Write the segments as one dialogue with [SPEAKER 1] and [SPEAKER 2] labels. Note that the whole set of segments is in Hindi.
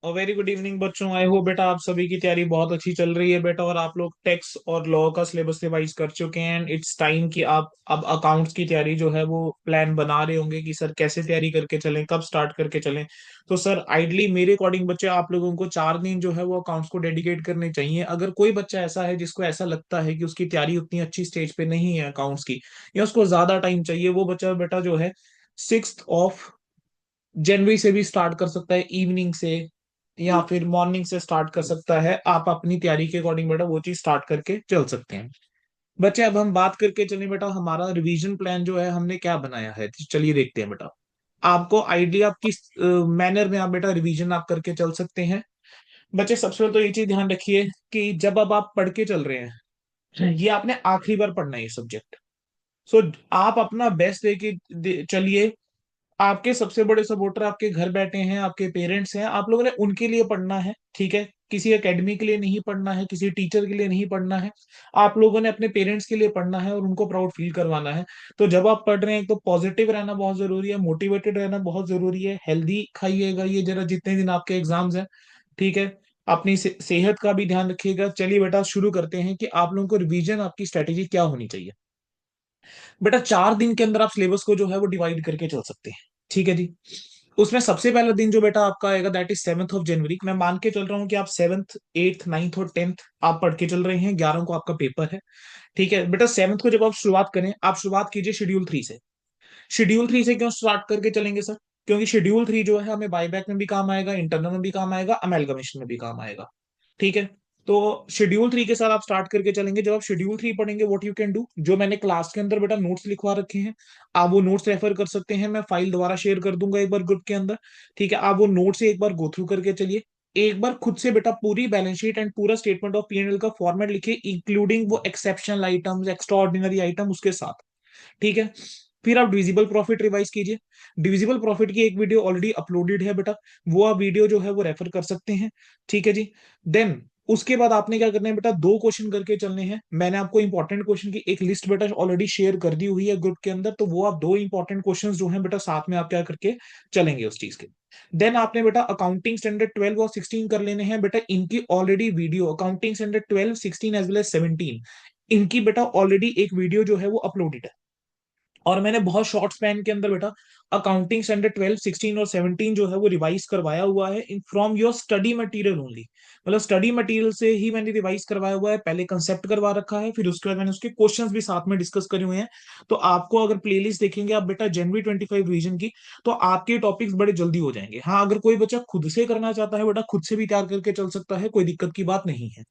[SPEAKER 1] और वेरी गुड इवनिंग बच्चों। आई होप बेटा आप सभी की तैयारी बहुत अच्छी चल रही है बेटा, और आप लोग टैक्स और लॉ का सिलेबस रिवाइज कर चुके हैं। एंड इट्स टाइम कि आप अब अकाउंट्स की तैयारी जो है वो प्लान बना रहे होंगे कि सर कैसे तैयारी करके चलें, कब स्टार्ट करके चलें। तो सर आइडली मेरे अकॉर्डिंग बच्चे आप लोगों को 4 दिन जो है वो अकाउंट्स को डेडिकेट करने चाहिए। अगर कोई बच्चा ऐसा है जिसको ऐसा लगता है कि उसकी तैयारी उतनी अच्छी स्टेज पे नहीं है अकाउंट्स की, या उसको ज्यादा टाइम चाहिए, वो बच्चा बेटा जो है 6 जनवरी से भी स्टार्ट कर सकता है, इवनिंग से या फिर मॉर्निंग से स्टार्ट कर सकता है। आप अपनी तैयारी के अकॉर्डिंग बेटा वो चीज स्टार्ट करके चल सकते हैं। बच्चे अब हम बात करके चलें बेटा, हमारा रिवीजन प्लान जो है हमने क्या बनाया है, तो चलिए देखते हैं बेटा। आपको आइडिया आप किस मैनर में आप बेटा रिवीजन आप करके चल सकते हैं। बच्चे सबसे पहले तो ये चीज ध्यान रखिए कि जब अब आप पढ़ के चल रहे हैं, ये आपने आखिरी बार पढ़ना है ये सब्जेक्ट। सो आप अपना बेस्ट दे के चलिए। आपके सबसे बड़े सपोर्टर आपके घर बैठे हैं, आपके पेरेंट्स हैं, आप लोगों ने उनके लिए पढ़ना है, ठीक है। किसी एकेडमी के लिए नहीं पढ़ना है, किसी टीचर के लिए नहीं पढ़ना है। आप लोगों ने अपने पेरेंट्स के लिए पढ़ना है और उनको प्राउड फील करवाना है। तो जब आप पढ़ रहे हैं तो पॉजिटिव रहना बहुत जरूरी है, मोटिवेटेड रहना बहुत जरूरी है, हेल्दी खाइएगा ये जरा जितने दिन आपके एग्जाम्स हैं, ठीक है। अपनी सेहत का भी ध्यान रखिएगा। चलिए बेटा शुरू करते हैं कि आप लोगों को रिवीजन आपकी स्ट्रेटेजी क्या होनी चाहिए। बेटा 4 दिन के अंदर आप सिलेबस को जो है वो डिवाइड करके चल सकते हैं, ठीक है जी। उसमें सबसे पहला दिन जो बेटा आपका आएगा दैट इज 7 जनवरी। मैं मान के चल रहा हूँ कि आप 7th 8th 9th और 10th आप पढ़ के चल रहे हैं, 11 को आपका पेपर है, ठीक है। बेटा 7th को जब आप शुरुआत करें, आप शुरुआत कीजिए शेड्यूल 3 से। शेड्यूल 3 से क्यों स्टार्ट करके चलेंगे सर? क्योंकि शेड्यूल 3 जो है हमें बाईबैक में भी काम आएगा, इंटरनल में भी काम आएगा, अमेलगमेशन में भी काम आएगा, ठीक है। तो शेड्यूल 3 के साथ आप स्टार्ट करके चलेंगे। जब आप शेड्यूल 3 पढ़ेंगे, व्हाट यू कैन डू, जो मैंने क्लास के अंदर बेटा नोट्स लिखवा रखे हैं, आप वो नोट्स रेफर कर सकते हैं। मैं फाइल दोबारा शेयर कर दूंगा एक बार ग्रुप के अंदर, ठीक है। आप वो नोट्स एक बार गो थ्रू करके चलिए। एक बार खुद से बेटा पूरी बैलेंस शीट एंड पूरा स्टेटमेंट ऑफ P&L का फॉर्मेट लिखिए, इंक्लूडिंग वो exceptional items, extra ordinary item उसके साथ, ठीक है। फिर आप डिविजिबल प्रॉफिट रिवाइज कीजिए। डिविजिबल प्रॉफिट की एक वीडियो ऑलरेडी अपलोडेड है बेटा, वो आप वीडियो जो है वो रेफर कर सकते हैं, ठीक है जी। देन उसके बाद आपने क्या करना है बेटा, 2 क्वेश्चन करके चलने हैं। मैंने आपको इंपॉर्टेंट क्वेश्चन की एक लिस्ट बेटा ऑलरेडी शेयर कर दी हुई है ग्रुप के अंदर, तो वो आप 2 इंपॉर्टेंट क्वेश्चन जो है बेटा साथ में आप क्या करके चलेंगे उस चीज के। देन आपने बेटा अकाउंटिंग स्टैंडर्ड 12 और 16 कर लेने हैं बेटा। इनकी already video accounting standard 12 16 as well as 17, इनकी बेटा ऑलरेडी एक वीडियो जो है वो अपलोडेड है। और मैंने बहुत शॉर्ट स्पैन के अंदर बेटा अकाउंटिंग स्टैंडर्ड 12 16 और 17 जो है वो रिवाइज करवाया हुआ है in from your study material only. मतलब स्टडी मटेरियल से ही मैंने रिवाइज करवाया हुआ है, पहले कंसेप्ट करवा रखा है, फिर उसके बाद मैंने उसके क्वेश्चंस भी साथ में डिस्कस करे हुए हैं। तो आपको अगर प्लेलिस्ट देखेंगे आप बेटा January 25 रिवीजन की, तो आपके टॉपिक्स बड़े जल्दी हो जाएंगे। हाँ, अगर कोई बच्चा खुद से करना चाहता है बेटा, खुद से भी तैयार करके चल सकता है, कोई दिक्कत की बात नहीं है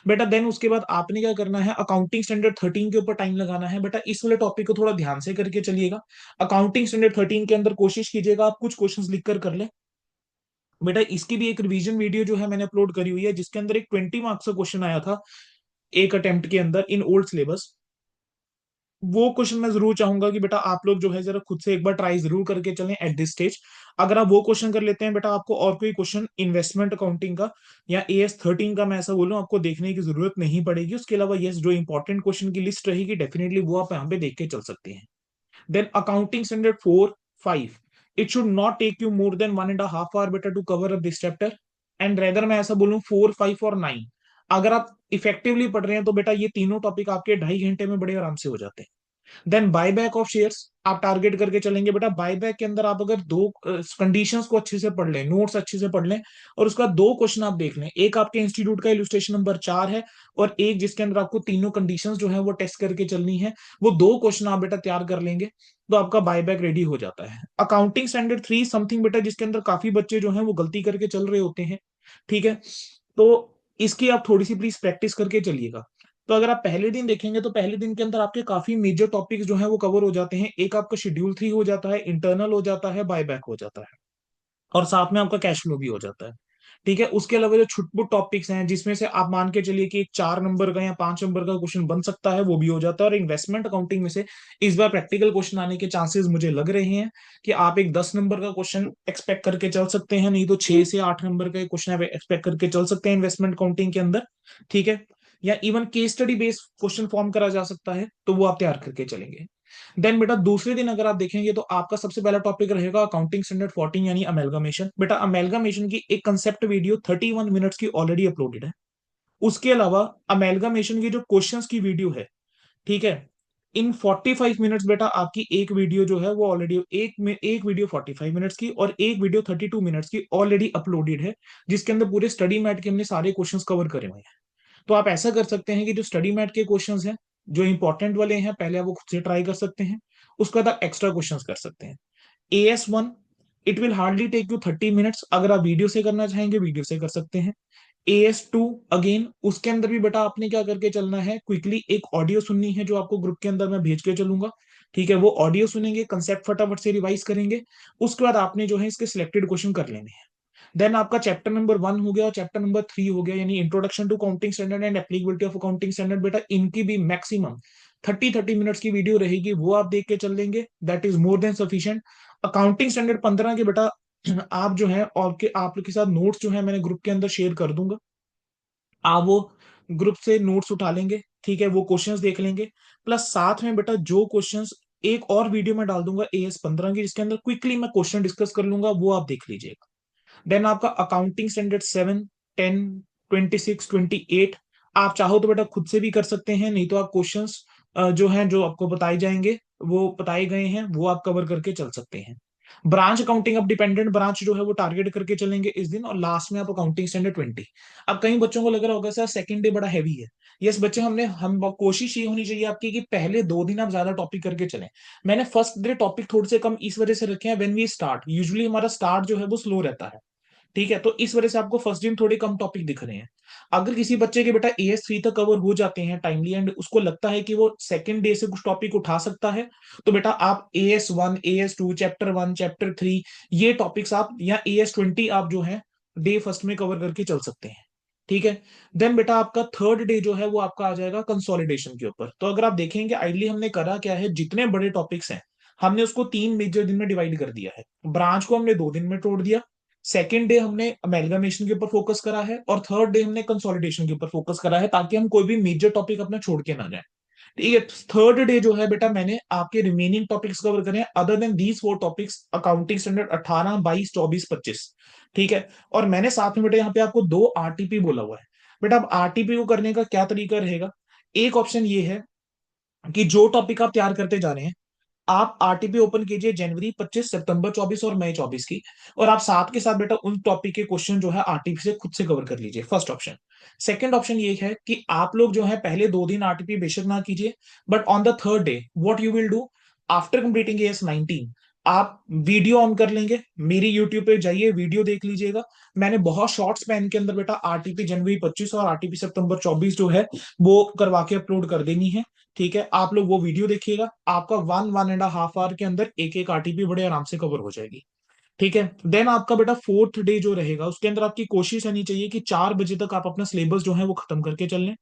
[SPEAKER 1] बेटा। देन उसके बाद आपने क्या करना है, अकाउंटिंग स्टैंडर्ड 13 के ऊपर टाइम लगाना है बेटा। इस वाले टॉपिक को थोड़ा ध्यान से करके चलिएगा। अकाउंटिंग स्टैंडर्ड 13 के अंदर कोशिश कीजिएगा आप कुछ क्वेश्चंस लिख कर ले बेटा। इसकी भी एक रिवीजन वीडियो जो है मैंने अपलोड करी हुई है, जिसके अंदर एक 20 मार्क्स का क्वेश्चन आया था एक अटेम्प्ट के अंदर इन ओल्ड सिलेबस। वो क्वेश्चन मैं जरूर चाहूंगा कि बेटा आप लोग जो है जरा खुद से एक बार ट्राई जरूर करके चलें एट दिस स्टेज। अगर आप वो क्वेश्चन कर लेते हैं बेटा, आपको और कोई क्वेश्चन इन्वेस्टमेंट अकाउंटिंग का या AS 13 का मैं ऐसा बोलूं आपको देखने की जरूरत नहीं पड़ेगी। उसके अलावा यस, जो इंपॉर्टेंट क्वेश्चन की लिस्ट रहेगी डेफिनेटली वो आप यहाँ पे देख के चल सकते हैं। Then accounting standard 4 5, it should not take you more than 1.5 hour बेटा to cover up this chapter. And rather मैं ऐसा बोलूं 4 5 और 9, अगर आप इफेक्टिवली पढ़ रहे हैं तो बेटा ये तीनों टॉपिक आपके 2.5 घंटे में बड़े आराम से हो जाते हैं। देन बायबैक ऑफ शेयर्स आप टारगेट करके चलेंगे बेटा। बायबैक के अंदर आप अगर दो कंडीशंस को अच्छे से पढ़ लें, नोट्स अच्छे से पढ़ लें, और उसका 2 क्वेश्चन आप देख लें, एक आपके इंस्टीट्यूट का इलुस्ट्रेशन नंबर 4 है और एक जिसके अंदर आपको तीनों कंडीशंस जो है वो टेस्ट करके चलनी है, वो 2 क्वेश्चन आप बेटा तैयार कर लेंगे तो आपका बायबैक रेडी हो जाता है। अकाउंटिंग स्टैंडर्ड 3 समथिंग बेटा, जिसके अंदर काफी बच्चे जो है वो गलती करके चल रहे होते हैं, ठीक है। तो इसकी आप थोड़ी सी प्लीज प्रैक्टिस करके चलिएगा। तो अगर आप पहले दिन देखेंगे तो पहले दिन के अंदर आपके काफी मेजर टॉपिक्स जो है वो कवर हो जाते हैं। एक आपका शेड्यूल 3 हो जाता है, इंटरनल हो जाता है, बायबैक हो जाता है, और साथ में आपका कैश फ्लो भी हो जाता है, ठीक है। उसके अलावा जो छुटपुट टॉपिक्स हैं जिसमें से आप मान के चलिए कि एक 4 नंबर का या 5 नंबर का क्वेश्चन बन सकता है, वो भी हो जाता है। और इन्वेस्टमेंट अकाउंटिंग में से इस बार प्रैक्टिकल क्वेश्चन आने के चांसेस मुझे लग रहे हैं कि आप एक 10 नंबर का क्वेश्चन एक्सपेक्ट करके चल सकते हैं, नहीं तो 6 से 8 नंबर का क्वेश्चन आप एक्सपेक्ट करके चल सकते हैं इन्वेस्टमेंट अकाउंटिंग के अंदर, ठीक है। या even case study based question form करा जा सकता है, तो वो आप तैयार करके चलेंगे। देन बेटा दूसरे दिन अगर आप देखेंगे तो आपका सबसे पहला टॉपिक रहेगा अकाउंटिंग स्टैंडर्ड 14 यानी अमेलगमेशन। बेटा अमेलगमेशन की एक कंसेप्ट वीडियो 31 मिनट्स की ऑलरेडी अपलोडेड है। उसके अलावा अमेलगमेशन की जो क्वेश्चंस की वीडियो है, ठीक है, इन 45 मिनट्स बेटा आपकी एक वीडियो जो है वो ऑलरेडी एक वीडियो 45 मिनट्स की और एक वीडियो 32 मिनट्स की ऑलरेडी अपलोडेड है, जिसके अंदर पूरे स्टडी मैट के हमने सारे क्वेश्चंस कवर करे हुए हैं। तो आप ऐसा कर सकते हैं कि जो स्टडी मैट के क्वेश्चंस हैं, जो इंपॉर्टेंट वाले हैं, पहले आप वो खुद से ट्राई कर सकते हैं, उसके बाद आप एक्स्ट्रा क्वेश्चंस कर सकते हैं। AS1 it will hardly take you 30 minutes, अगर आप वीडियो से करना चाहेंगे वीडियो से कर सकते हैं। AS2 अगेन उसके अंदर भी बेटा आपने क्या करके चलना है, क्विकली एक ऑडियो सुननी है जो आपको ग्रुप के अंदर मैं भेज के चलूंगा, ठीक है, वो ऑडियो सुनेंगे, कंसेप्ट फटाफट से रिवाइज करेंगे, उसके बाद आपने जो है इसके सिलेक्टेड क्वेश्चन कर लेने हैं। देन आपका चैप्टर नंबर 1 हो गया और चैप्टर नंबर 3 हो गया, यानी introduction to counting standard and applicability of accounting standard. बेटा इनकी भी मैक्सिमम 30 मिनट्स की वीडियो रहेगी, वो आप देख के चल लेंगे, that is more than sufficient. Accounting standard 15 के बेटा आप जो है और के आप लोग के साथ नोट्स जो है मैंने ग्रुप के अंदर शेयर कर दूंगा, आप वो ग्रुप से नोट्स उठा लेंगे, ठीक है, वो क्वेश्चंस देख लेंगे, प्लस साथ में बेटा जो क्वेश्चंस एक और वीडियो में डाल दूंगा AS15 की, जिसके अंदर क्विकली मैं क्वेश्चन डिस्कस कर लूंगा, वो आप देख लीजिएगा। देन आपका अकाउंटिंग स्टैंडर्ड 7, 10, 26, 28, आप चाहो तो बेटा खुद से भी कर सकते हैं, नहीं तो आप क्वेश्चंस जो हैं जो आपको बताए जाएंगे, वो बताए गए हैं, वो आप कवर करके चल सकते हैं। ब्रांच अकाउंटिंग, अब डिपेंडेंट ब्रांच जो है वो टारगेट करके चलेंगे इस दिन, और लास्ट में आप अकाउंटिंग स्टैंडर्ड 20। अब कई बच्चों को लग रहा होगा सर सेकंड डे बड़ा हैवी है। यस बच्चे, हम कोशिश ये होनी चाहिए आपकी कि पहले 2 दिन आप ज्यादा टॉपिक करके चलें। मैंने फर्स्ट डे टॉपिक थोड़े से कम इस वजह से रखे हैं, व्हेन वी स्टार्ट यूजुअली हमारा स्टार्ट जो है वो स्लो रहता है, ठीक है, तो इस वजह से आपको फर्स्ट दिन थोड़े कम टॉपिक दिख रहे हैं। अगर किसी बच्चे के बेटा AS3 तक कवर हो जाते हैं टाइमली एंड उसको लगता है कि वो सेकंड डे से कुछ टॉपिक उठा सकता है, तो बेटा आप AS1, AS2, चैप्टर 1, चैप्टर 3, ये टॉपिक्स आप, या AS20 आप जो है डे फर्स्ट में कवर करके चल सकते हैं, ठीक है। देन बेटा आपका थर्ड डे जो है वो आपका आ जाएगा कंसोलिडेशन के ऊपर। तो अगर आप देखेंगे आइडली हमने करा क्या है, जितने बड़े टॉपिक्स हैं हमने उसको 3 मेजर दिन में डिवाइड कर दिया है। ब्रांच को हमने 2 दिन में तोड़ दिया, सेकेंड डे हमने अमेलगमेशन के ऊपर फोकस करा है, और थर्ड डे हमने कंसोलिडेशन के ऊपर फोकस करा है, ताकि हम कोई भी मेजर टॉपिक अपना छोड़ के ना जाए, ठीक है। थर्ड डे जो है बेटा मैंने आपके रिमेनिंग टॉपिक्स कवर करे हैं, other than these 4 topics, accounting standard 18, 22, 24, 25, ठीक है। और मैंने साथ में बेटा यहाँ पे आपको 2 RTP बोला हुआ है। बेटा अब RTP को करने का क्या तरीका रहेगा, एक ऑप्शन ये है कि जो टॉपिक आप तैयार करते जा रहे हैं, आप RTP ओपन कीजिए जनवरी 25, सितंबर 24 और मई 24 की, और आप साथ के साथ बेटा उन टॉपिक के क्वेश्चन जो है RTP से खुद से कवर कर लीजिए, फर्स्ट ऑप्शन। सेकंड ऑप्शन ये है कि आप लोग जो है पहले 2 दिन RTP बेशक ना कीजिए, but on the third day what you will do, after completing AS19 आप वीडियो ऑन कर लेंगे, मेरी यूट्यूब पे जाइए, वीडियो देख लीजिएगा। मैंने बहुत शॉर्ट स्पैन के अंदर बेटा RTP जनवरी 25 और RTP सितंबर 24 जो है वो करवा के अपलोड कर देनी है, ठीक है। आप लोग वो वीडियो देखिएगा, आपका 1-1.5 आवर के अंदर एक एक RTP बड़े आराम से कवर हो जाएगी, ठीक है। देन आपका बेटा फोर्थ डे जो रहेगा उसके अंदर आपकी कोशिश रहनी चाहिए कि 4 बजे तक आप अपना सिलेबस जो है वो खत्म करके चल लें,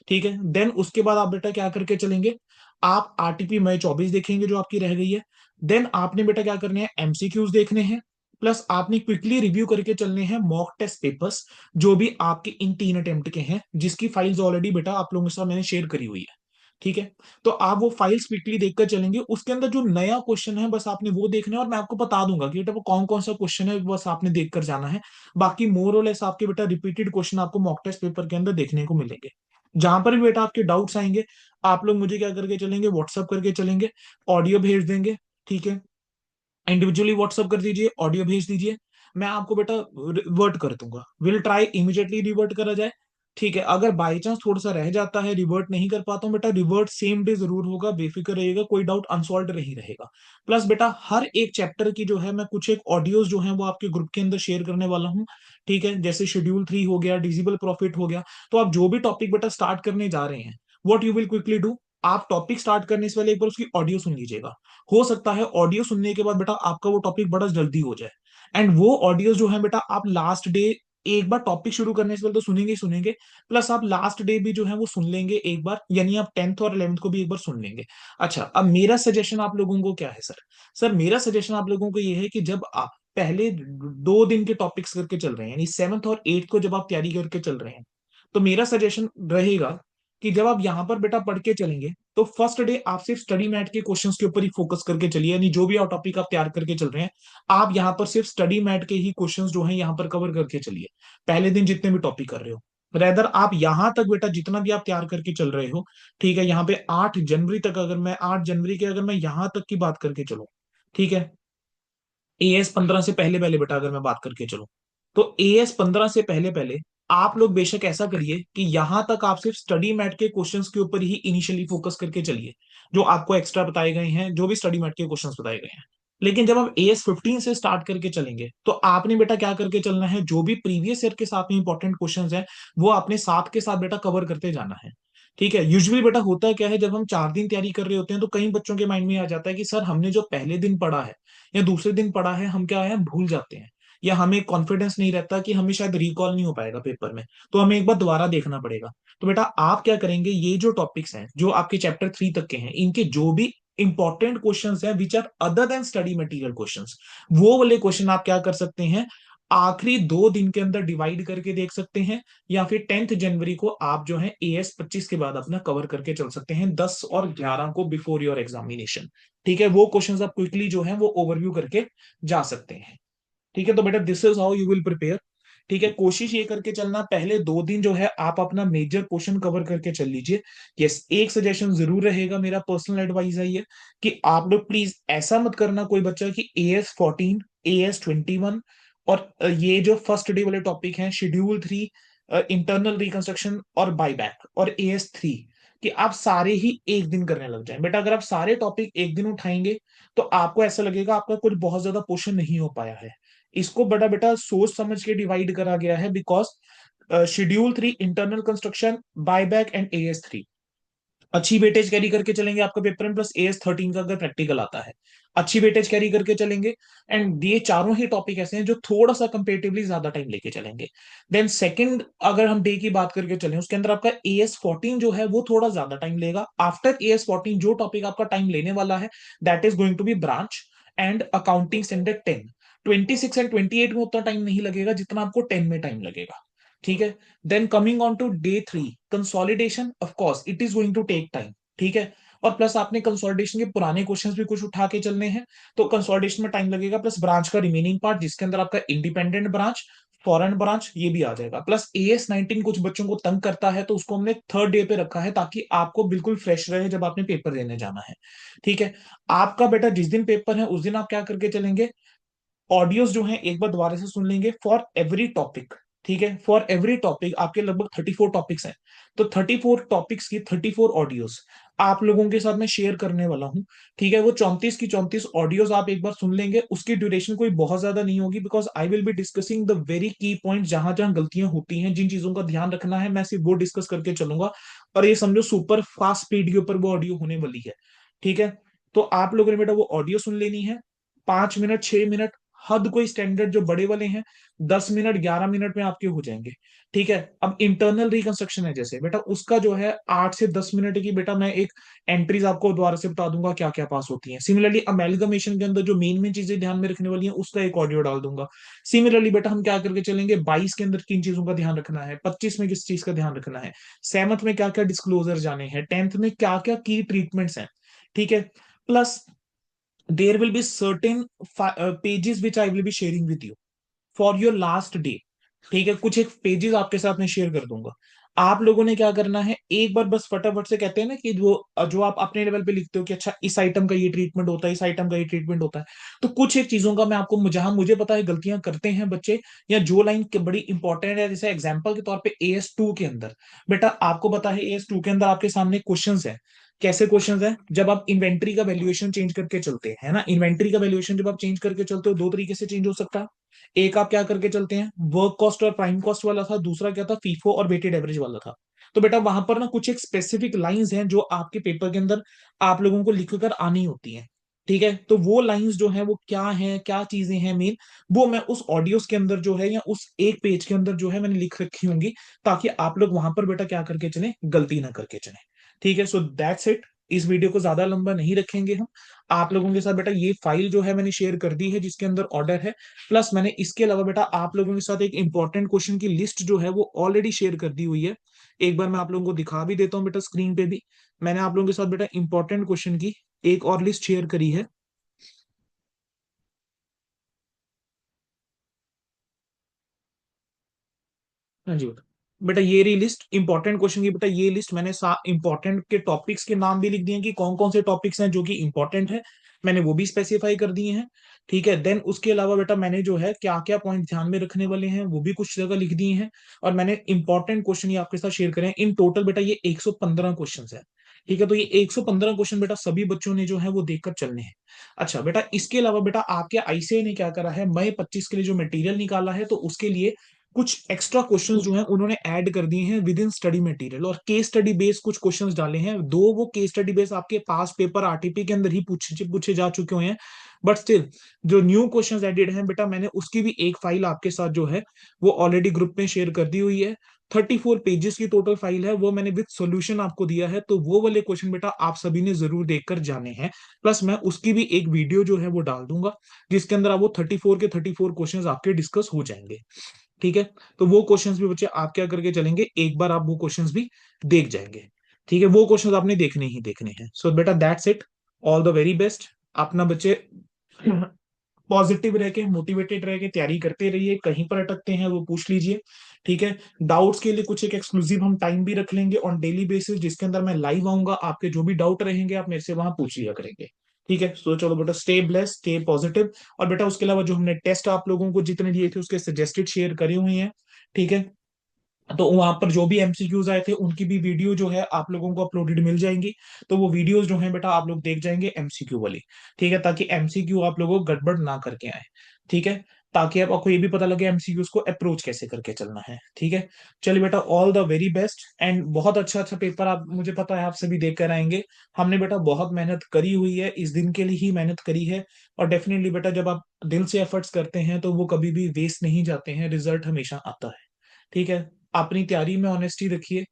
[SPEAKER 1] ठीक है। देन उसके बाद आप बेटा क्या करके चलेंगे, आप RTP मई 24 देखेंगे जो आपकी रह गई है। देन आपने बेटा क्या करने हैं, MCQs देखने हैं, प्लस आपने क्विकली रिव्यू करके चलने हैं मॉक टेस्ट पेपर्स, जो भी आपके इन 3 अटेम्प्ट के हैं, जिसकी फाइल्स ऑलरेडी बेटा आप लोगों के साथ मैंने शेयर करी हुई है, ठीक है। तो आप वो फाइल्स क्विकली देखकर चलेंगे, उसके अंदर जो नया क्वेश्चन है बस आपने वो देखना है, और मैं आपको बता दूंगा कि बेटा वो कौन कौन सा क्वेश्चन है, बस आपने देखकर जाना है। बाकी मोर और लेस आपके बेटा रिपीटेड क्वेश्चन आपको मॉक टेस्ट पेपर के अंदर देखने को मिलेंगे। जहां पर भी बेटा आपके डाउट्स आएंगे, आप लोग मुझे क्या करके चलेंगे, व्हाट्सअप करके चलेंगे, ऑडियो भेज देंगे, ठीक है, इंडिविजुअली व्हाट्सअप कर दीजिए, ऑडियो भेज दीजिए, मैं आपको बेटा रिवर्ट कर दूंगा, विल ट्राई इमीडिएटली रिवर्ट करा जाए, ठीक है। अगर बाई चांस थोड़ा सा रह जाता है, रिवर्ट नहीं कर पाता हूँ बेटा, रिवर्ट सेम डे जरूर होगा, बेफिक्र रहिएगा, कोई डाउट अनसॉल्व नहीं रहेगा। प्लस बेटा हर एक चैप्टर की जो है मैं कुछ एक ऑडियोज जो है वो आपके ग्रुप के अंदर शेयर करने वाला हूँ, ठीक है, जैसे शेड्यूल 3 हो गया, डिजिबल प्रॉफिट हो गया। तो आप जो भी टॉपिक बेटा स्टार्ट करने जा रहे हैं, what you will quickly do, आप टॉपिक स्टार्ट करने से पहले एक बार उसकी ऑडियो सुन लीजिएगा। हो सकता है ऑडियो सुनने के बाद बेटा आपका वो टॉपिक बड़ा जल्दी हो जाए, एंड वो ऑडियो जो है बेटा आप लास्ट डे एक बार टॉपिक शुरू करने से पहले तो सुनेंगे ही सुनेंगे, प्लस आप लास्ट डे भी जो है वो सुन लेंगे एक बार, यानी आप 10th और 11th को भी एक बार सुन लेंगे। अच्छा, अब मेरा सजेशन आप लोगों को क्या है सर, सर मेरा सजेशन आप लोगों को ये है कि जब आप पहले 2 दिन के टॉपिक्स करके चल रहे हैं, यानी 7th और 8th को जब आप तैयारी करके चल रहे हैं, तो मेरा सजेशन रहेगा कि जब आप यहाँ पर बेटा पढ़ के चलेंगे तो फर्स्ट डे आप सिर्फ स्टडी मैट के क्वेश्चंस के ऊपर ही फोकस करके चलिए, यानी जो भी आप टॉपिक आप तैयार करके चल रहे हैं, आप यहाँ पर सिर्फ स्टडी मैट के ही क्वेश्चंस जो है यहाँ पर कवर करके चलिए, पहले दिन जितने भी टॉपिक कर रहे हो। रेदर आप यहां तक बेटा जितना भी आप तैयार करके चल रहे हो, ठीक है, यहाँ पे 8 जनवरी तक, अगर मैं 8 जनवरी के अगर मैं यहां तक की बात करके चलूं, ठीक है, AS 15 से पहले पहले बेटा अगर मैं बात करके चलूं, तो AS 15 से पहले पहले आप लोग बेशक ऐसा करिए कि यहां तक आप सिर्फ स्टडी मैट के क्वेश्चंस के ऊपर ही इनिशियली फोकस करके चलिए, जो आपको एक्स्ट्रा बताए गए हैं, जो भी स्टडी मैट के क्वेश्चंस बताए गए हैं। लेकिन जब आप AS 15 से स्टार्ट करके चलेंगे तो आपने बेटा क्या करके चलना है, जो भी प्रीवियस ईयर के साथ में इंपॉर्टेंट क्वेश्चंस हैं वो आपने साथ के साथ बेटा कवर करते जाना है। ठीक है, यूजुअली बेटा होता क्या है, जब हम 4 दिन तैयारी कर रहे होते हैं तो कई बच्चों के माइंड में आ जाता है कि सर हमने जो पहले दिन पढ़ा है या दूसरे दिन पढ़ा है, हम क्या है भूल जाते हैं, या हमें कॉन्फिडेंस नहीं रहता कि हमें शायद रिकॉल नहीं हो पाएगा पेपर में, तो हमें एक बार दोबारा देखना पड़ेगा। तो बेटा आप क्या करेंगे, ये जो टॉपिक्स हैं जो आपके चैप्टर 3 तक के हैं, इनके जो भी इंपॉर्टेंट क्वेश्चंस हैं which are other than study material questions, वो वाले क्वेश्चन आप क्या कर सकते हैं, आखिरी 2 दिन के अंदर डिवाइड करके देख सकते हैं, या फिर 10 जनवरी को आप जो है AS 25 के बाद अपना कवर करके चल सकते हैं, 10 और 11 को बिफोर योर एग्जामिनेशन। ठीक है, वो क्वेश्चंस आप क्विकली जो है वो ओवरव्यू करके जा सकते हैं। ठीक है, तो बेटा this is how you will prepare. ठीक है, कोशिश ये करके चलना, पहले 2 दिन जो है आप अपना मेजर पोर्शन कवर करके चल लीजिए। यस, एक सजेशन जरूर रहेगा, मेरा पर्सनल एडवाइस है ये, कि आप लोग प्लीज ऐसा मत करना कोई बच्चा कि AS 14, AS 21 और ये जो फर्स्ट डे वाले टॉपिक हैं, शेड्यूल 3, इंटरनल रिकंस्ट्रक्शन और बायबैक और AS 3, कि आप सारे ही एक दिन करने लग जाएं। बेटा अगर आप सारे टॉपिक एक दिन उठाएंगे तो आपको ऐसा लगेगा आपका कुछ बहुत ज्यादा पोर्शन नहीं हो पाया है। इसको बड़ा बेटा सोच समझ के डिवाइड करा गया है, because schedule 3, internal construction, buyback and AS 3 अच्छी वेटेज कैरी करके चलेंगे आपका पेपर में, प्लस AS 13 का अगर प्रैक्टिकल आता है अच्छी वेटेज कैरी करके चलेंगे। एंड ये चारों ही टॉपिक ऐसे हैं जो थोड़ा सा कंपेरेटिवली ज्यादा टाइम लेके चलेंगे। देन सेकंड अगर हम डे की बात करके चलें, उसके अंदर आपका AS 14 जो है वो थोड़ा ज्यादा टाइम लेगा। आफ्टर AS 14 जो टॉपिक आपका टाइम लेने वाला है, that is going to be branch and accounting standard 10। 26 एंड 28 में उतना टाइम नहीं लगेगा जितना आपको 10 में टाइम लगेगा। ठीक है, then coming on to day 3, consolidation, of course it is going to take time. ठीक है, और प्लस आपने कंसोलिडेशन के पुराने क्वेश्चंस भी कुछ उठा के चलने हैं, तो कंसोलिडेशन में टाइम लगेगा, प्लस ब्रांच का रिमेनिंग पार्ट जिसके अंदर आपका इंडिपेंडेंट ब्रांच, फॉरेन ब्रांच, ये भी आ जाएगा। प्लस AS 19 कुछ बच्चों को तंग करता है, तो उसको हमने थर्ड डे पे रखा है ताकि आपको बिल्कुल फ्रेश रहे जब आपने पेपर देने जाना है। ठीक है, आपका बेटा जिस दिन पेपर है उस दिन आप क्या करके चलेंगे, ऑडियोज जो हैं एक बार दोबारा से सुन लेंगे फॉर एवरी टॉपिक। ठीक है, फॉर एवरी टॉपिक आपके लगभग 34 टॉपिक्स हैं, तो 34 टॉपिक्स की 34 ऑडियोज आप लोगों के साथ मैं शेयर करने वाला हूं। ठीक है, वो 34 की 34 ऑडियोज आप एक बार सुन लेंगे, उसकी ड्यूरेशन कोई बहुत ज्यादा नहीं होगी, because I will be discussing the very की पॉइंट, जहां जहां गलतियां होती हैं, जिन चीजों का ध्यान रखना है, मैं सिर्फ वो डिस्कस करके चलूंगा। और ये समझो सुपर फास्ट स्पीड के ऊपर वो ऑडियो होने वाली है। ठीक है, तो आप लोगों ने बेटा वो ऑडियो सुन लेनी है, 5 मिनट, 6 मिनट, हद कोई स्टैंडर्ड जो बड़े वाले हैं 10 मिनट, 11 मिनट में आपके हो जाएंगे। ठीक है, अब इंटरनल रिकंस्ट्रक्शन है जैसे बेटा, उसका जो है 8 से 10 मिनट की बेटा मैं एक एंट्रीज आपको दोबारा से बता दूंगा क्या क्या पास होती हैं। सिमिलरली अमेलगमेशन के अंदर जो मेन मेन चीजें ध्यान में रखने वाली हैं उसका एक ऑडियो डाल दूंगा। सिमिलरली बेटा हम क्या करके चलेंगे, 22 के अंदर किन चीजों का ध्यान रखना है, 25 में किस चीज का ध्यान रखना है, 7th में क्या क्या डिस्क्लोजर जाने हैं, 10th में क्या क्या की ट्रीटमेंट्स हैं। ठीक है, plus there will be certain pages which I will be sharing with you for your last day. ठीक है, कुछ एक पेजेस आपके साथ में शेयर कर दूंगा। आप लोगों ने क्या करना है, एक बार बस फटाफट से कहते हैं ना कि वो जो आप अपने लेवल पे लिखते हो कि अच्छा इस आइटम का ये ट्रीटमेंट होता है, इस आइटम का ये ट्रीटमेंट होता है, तो कुछ एक चीजों का मैं आपको, जहां मुझे पता है गलतियां करते हैं बच्चे, या जो लाइन बड़ी इंपॉर्टेंट है, जैसे एग्जाम्पल के तौर पे AS 2 के अंदर, बेटा आपको पता है AS 2 के अंदर आपके सामने क्वेश्चंस है। कैसे क्वेश्चंस है, जब आप इन्वेंट्री का वैल्यूएशन चेंज करके चलते हैं ना, इन्वेंट्री का वैल्यूएशन जब आप चेंज करके चलते हो, दो तरीके से चेंज हो सकता है। एक आप क्या करके चलते हैं, वर्क कॉस्ट और प्राइम कॉस्ट वाला था, दूसरा क्या था, फीफो और वेटेड एवरेज वाला था। तो बेटा वहां पर ना कुछ एक स्पेसिफिक लाइंस हैं जो आपके पेपर के अंदर आप लोगों को लिख कर आनी होती हैं। ठीक है, तो वो लाइंस जो है वो क्या है, क्या चीजें हैं मेन, वो मैं उस ऑडियोस के अंदर जो है या उस एक पेज के अंदर जो है मैंने लिख रखी होंगी, ताकि आप लोग वहां पर बेटा क्या करके चले, गलती ना करके चले। ठीक है, सो दैट्स इट। इस वीडियो को ज्यादा लंबा नहीं रखेंगे हम। आप लोगों के साथ बेटा ये फाइल जो है मैंने शेयर कर दी है जिसके अंदर ऑर्डर है, प्लस मैंने इसके अलावा बेटा आप लोगों के साथ एक इंपॉर्टेंट क्वेश्चन की लिस्ट जो है वो ऑलरेडी शेयर कर दी हुई है, एक बार मैं आप लोगों को दिखा भी देता हूँ बेटा स्क्रीन पे भी। मैंने आप लोगों के साथ बेटा इंपॉर्टेंट क्वेश्चन की एक और लिस्ट शेयर करी है। हाँ जी बेटा। बेटा ये रही लिस्ट इंपॉर्टेंट क्वेश्चन की। बेटा ये लिस्ट मैंने इंपॉर्टेंट के टॉपिक्स के नाम भी लिख दिए हैं कि कौन कौन से टॉपिक्स हैं जो कि इंपॉर्टेंट है, मैंने वो भी स्पेसिफाई कर दिए हैं। ठीक है, देन उसके अलावा बेटा मैंने जो है क्या क्या पॉइंट ध्यान में रखने वाले हैं वो भी कुछ जगह लिख दिए हैं। और मैंने इंपॉर्टेंट क्वेश्चन ये आपके साथ शेयर करें। इन टोटल बेटा ये 115 क्वेश्चन है। ठीक है, तो ये 115 क्वेश्चन बेटा सभी बच्चों ने जो है वो देखकर चलने हैं। अच्छा बेटा, इसके अलावा बेटा आपके आईसीए ने क्या करा है, मई 25 के लिए जो मटेरियल निकाला है, तो उसके लिए कुछ एक्स्ट्रा क्वेश्चंस जो हैं उन्होंने ऐड कर दिए हैं विद इन स्टडी मटेरियल, और केस स्टडी बेस्ड कुछ क्वेश्चंस डाले हैं। दो वो केस स्टडी बेस्ड आपके पास पेपर आरटीपी के अंदर ही पूछे पूछे जा चुके हुए हैं, बट स्टिल जो न्यू क्वेश्चंस एडेड हैं बेटा, मैंने उसकी भी एक फाइल आपके साथ जो है वो ऑलरेडी ग्रुप में शेयर कर दी हुई है। 34 पेजेस की टोटल फाइल है, वो मैंने विद सॉल्यूशन आपको दिया है, तो वो वाले क्वेश्चन बेटा आप सभी ने जरूर देखकर जाने हैं। प्लस मैं उसकी भी एक वीडियो जो है वो डाल दूंगा, जिसके अंदर आप वो 34 के 34 क्वेश्चंस आपके डिस्कस हो जाएंगे। ठीक है, तो वो क्वेश्चंस भी बच्चे आप क्या करके चलेंगे, एक बार आप वो क्वेश्चंस भी देख जाएंगे। ठीक है, वो क्वेश्चंस आपने देखने ही देखने हैं। सो बेटा that's it, all the very best. अपना बच्चे पॉजिटिव रह के मोटिवेटेड रह के तैयारी करते रहिए, कहीं पर अटकते हैं वो पूछ लीजिए। ठीक है, डाउट्स के लिए कुछ एक एक्सक्लूसिव हम टाइम भी रख लेंगे ऑन डेली बेसिस, जिसके अंदर मैं लाइव आऊंगा, आपके जो भी डाउट रहेंगे आप मेरे से वहां पूछ लिया करेंगे। ठीक है, सो चलो बेटा, स्टे ब्लेस्ड, स्टे पॉजिटिव। और बेटा उसके अलावा जो हमने टेस्ट आप लोगों को जितने दिए थे उसके सजेस्टेड शेयर करे हुए हैं। ठीक है, तो वहां पर जो भी एमसीक्यूज आए थे उनकी भी वीडियो जो है आप लोगों को अपलोडेड मिल जाएंगी। तो वो वीडियोस जो है बेटा आप लोग देख जाएंगे एमसीक्यू वाली। ठीक है, ताकि एमसीक्यू आप लोगों को गड़बड़ ना करके आए। ठीक है, ताकि आपको ये भी पता लगे एमसीक्यूज को अप्रोच कैसे करके चलना है। ठीक है, चलिए बेटा, all the very best and बहुत अच्छा अच्छा पेपर आप, मुझे पता है आप सभी देख कर आएंगे। हमने बेटा बहुत मेहनत करी हुई है, इस दिन के लिए ही मेहनत करी है। और डेफिनेटली बेटा जब आप दिल से एफर्ट्स करते हैं तो वो कभी भी वेस्ट नहीं जाते हैं, रिजल्ट हमेशा आता है। ठीक है, अपनी तैयारी में ऑनेस्टी रखिए।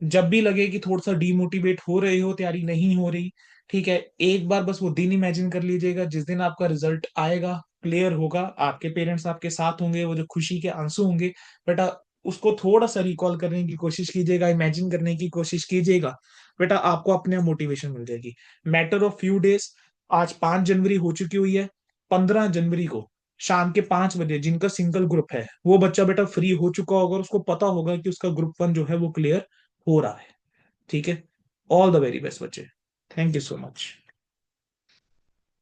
[SPEAKER 1] जब भी लगे कि थोड़ा सा डीमोटिवेट हो रहे हो, तैयारी नहीं हो रही, ठीक है, एक बार बस वो दिन इमेजिन कर लीजिएगा जिस दिन आपका रिजल्ट आएगा, क्लियर होगा, आपके पेरेंट्स आपके साथ होंगे, वो जो खुशी के आंसू होंगे बेटा, उसको थोड़ा सा रिकॉल करने की कोशिश कीजिएगा, इमेजिन करने की कोशिश कीजिएगा। बेटा आपको अपने मोटिवेशन मिल जाएगी। मैटर ऑफ फ्यू डेज, आज 5 जनवरी हो चुकी हुई है। 15 जनवरी को शाम के 5 बजे जिनका सिंगल ग्रुप है वो बच्चा बेटा फ्री हो चुका होगा, और उसको पता होगा कि उसका ग्रुप 1 जो है वो क्लियर हो रहा है। ठीक है, ऑल द वेरी बेस्ट बच्चे। Thank you so much.